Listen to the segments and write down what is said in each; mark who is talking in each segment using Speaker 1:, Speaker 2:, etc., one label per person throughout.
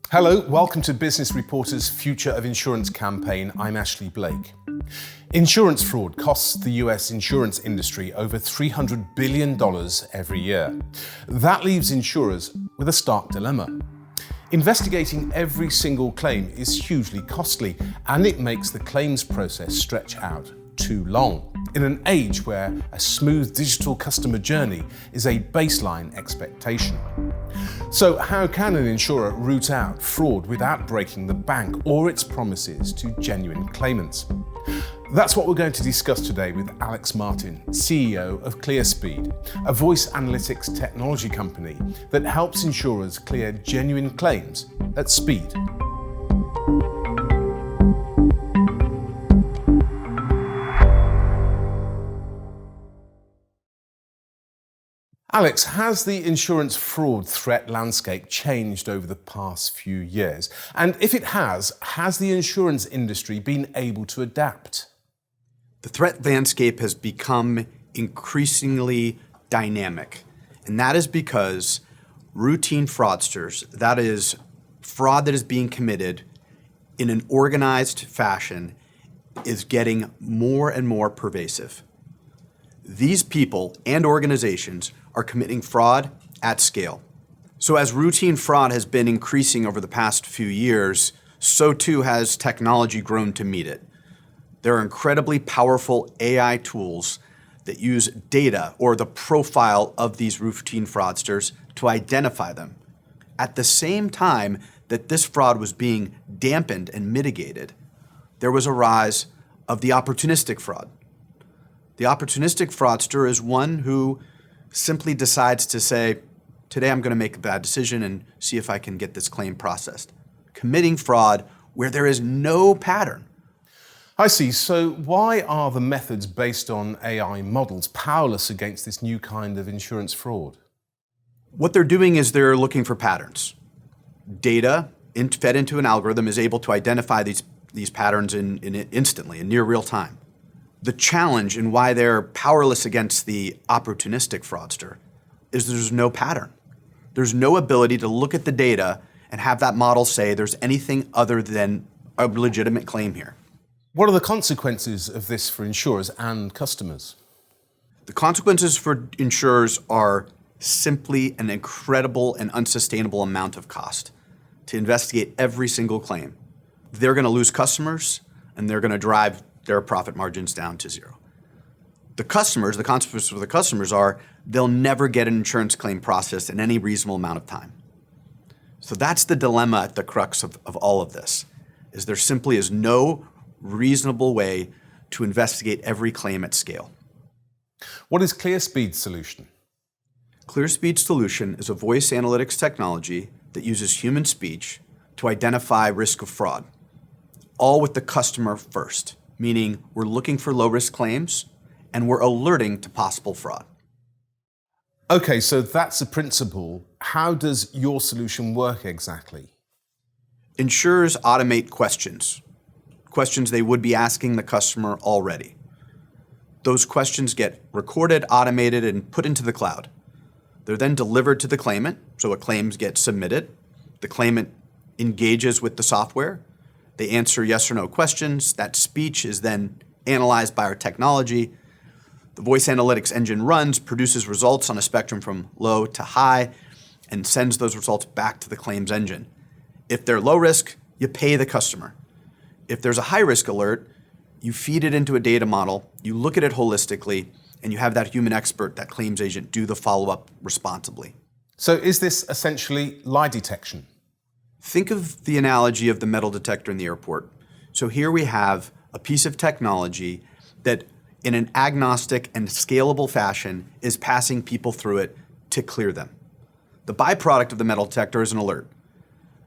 Speaker 1: Hello, welcome to Business Reporter's Future of Insurance campaign. I'm Ashley Blake. Insurance fraud costs the US insurance industry over $300 billion every year. That leaves insurers with a stark dilemma. Investigating every single claim is hugely costly, and it makes the claims process stretch out too long, in an age where a smooth digital customer journey is a baseline expectation. So how can an insurer root out fraud without breaking the bank or its promises to genuine claimants? That's what we're going to discuss today with Alex Martin, CEO of Clearspeed, a voice analytics technology company that helps insurers clear genuine claims at speed. Alex, has the insurance fraud threat landscape changed over the past few years? And if it has the insurance industry been able to adapt?
Speaker 2: The threat landscape has become increasingly dynamic, and that is because routine fraudsters, that is, fraud that is being committed in an organized fashion, is getting more and more pervasive. These people and organizations are committing fraud at scale. So as routine fraud has been increasing over the past few years, so too has technology grown to meet it. There are incredibly powerful AI tools that use data or the profile of these routine fraudsters to identify them. At the same time that this fraud was being dampened and mitigated, there was a rise of the opportunistic fraud. The opportunistic fraudster is one who simply decides to say, today I'm going to make a bad decision and see if I can get this claim processed, committing fraud where there is no pattern.
Speaker 1: I see. So why are the methods based on AI models powerless against this new kind of insurance fraud?
Speaker 2: What they're doing is they're looking for patterns. Data fed into an algorithm is able to identify these patterns instantly, in near real time. The challenge and why they're powerless against the opportunistic fraudster is there's no pattern. There's no ability to look at the data and have that model say there's anything other than a legitimate claim here.
Speaker 1: What are the consequences of this for insurers and customers?
Speaker 2: The consequences for insurers are simply an incredible and unsustainable amount of cost to investigate every single claim. They're going to lose customers, and they're going to drive their profit margins down to zero. The consequences for the customers are they'll never get an insurance claim processed in any reasonable amount of time. So that's the dilemma at the crux of all of this, is there simply is no reasonable way to investigate every claim at scale.
Speaker 1: What is Clearspeed's solution?
Speaker 2: Clearspeed's solution is a voice analytics technology that uses human speech to identify risk of fraud, all with the customer first. Meaning we're looking for low-risk claims and we're alerting to possible fraud.
Speaker 1: Okay, so that's the principle. How does your solution work exactly?
Speaker 2: Insurers automate questions they would be asking the customer already. Those questions get recorded, automated, and put into the cloud. They're then delivered to the claimant, so a claim gets submitted. The claimant engages with the software. They answer yes or no questions. That speech is then analyzed by our technology. The voice analytics engine runs, produces results on a spectrum from low to high, and sends those results back to the claims engine. If they're low risk, you pay the customer. If there's a high risk alert, you feed it into a data model, you look at it holistically, and you have that human expert, that claims agent, do the follow-up responsibly.
Speaker 1: So is this essentially lie detection?
Speaker 2: Think of the analogy of the metal detector in the airport. So here we have a piece of technology that in an agnostic and scalable fashion is passing people through it to clear them. The byproduct of the metal detector is an alert.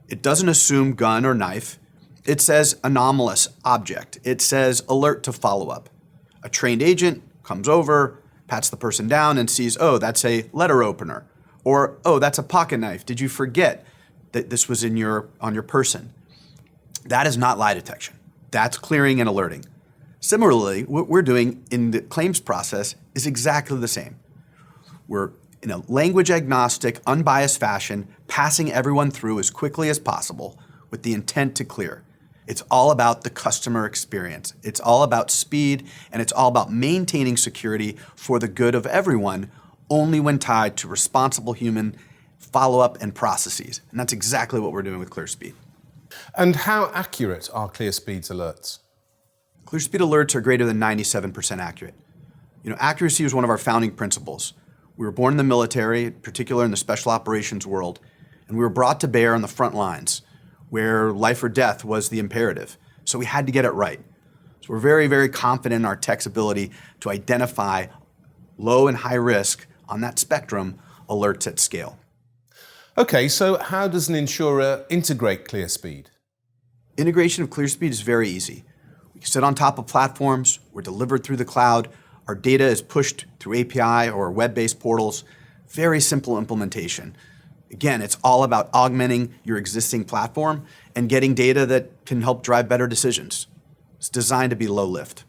Speaker 2: It doesn't assume gun or knife. It says anomalous object. It says alert to follow-up. A trained agent comes over, pats the person down and sees, oh, that's a letter opener. Or, oh, that's a pocket knife. Did you forget that this was on your person? That is not lie detection. That's clearing and alerting. Similarly, what we're doing in the claims process is exactly the same. We're in a language agnostic, unbiased fashion, passing everyone through as quickly as possible with the intent to clear. It's all about the customer experience. It's all about speed, and it's all about maintaining security for the good of everyone, only when tied to responsible human follow-up and processes. And that's exactly what we're doing with Clearspeed.
Speaker 1: And how accurate are Clearspeed's alerts?
Speaker 2: Clearspeed alerts are greater than 97% accurate. Accuracy was one of our founding principles. We were born in the military, in particular in the special operations world, and we were brought to bear on the front lines, where life or death was the imperative. So we had to get it right. So we're very, very confident in our tech's ability to identify low and high risk on that spectrum alerts at scale.
Speaker 1: Okay, so how does an insurer integrate Clearspeed?
Speaker 2: Integration of Clearspeed is very easy. We sit on top of platforms, we're delivered through the cloud, our data is pushed through API or web-based portals. Very simple implementation. Again, it's all about augmenting your existing platform and getting data that can help drive better decisions. It's designed to be low lift.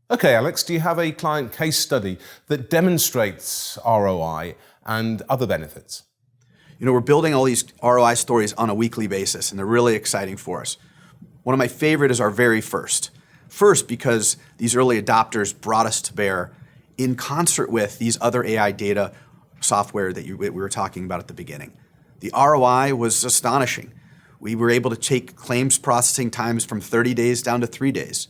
Speaker 1: Okay, Alex, do you have a client case study that demonstrates ROI and other benefits?
Speaker 2: We're building all these ROI stories on a weekly basis, and they're really exciting for us. One of my favorite is our very first. First, because these early adopters brought us to bear in concert with these other AI data software that we were talking about at the beginning. The ROI was astonishing. We were able to take claims processing times from 30 days down to 3 days.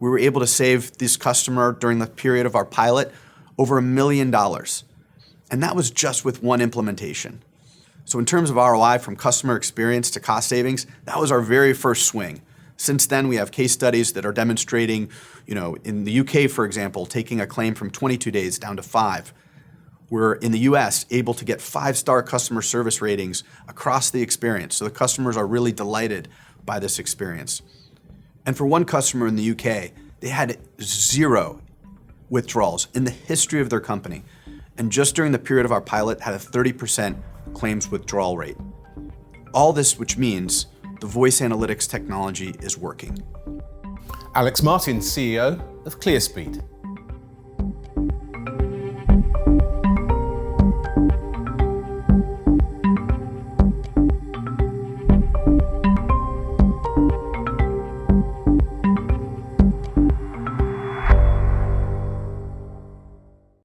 Speaker 2: We were able to save this customer during the period of our pilot over $1 million. And that was just with one implementation. So in terms of ROI from customer experience to cost savings, that was our very first swing. Since then, we have case studies that are demonstrating, in the UK, for example, taking a claim from 22 days down to 5. We're, in the US, able to get 5-star customer service ratings across the experience. So the customers are really delighted by this experience. And for one customer in the UK, they had 0 withdrawals in the history of their company. And just during the period of our pilot, had a 30% claims withdrawal rate. All this, which means the voice analytics technology is working.
Speaker 1: Alex Martin, CEO of Clearspeed.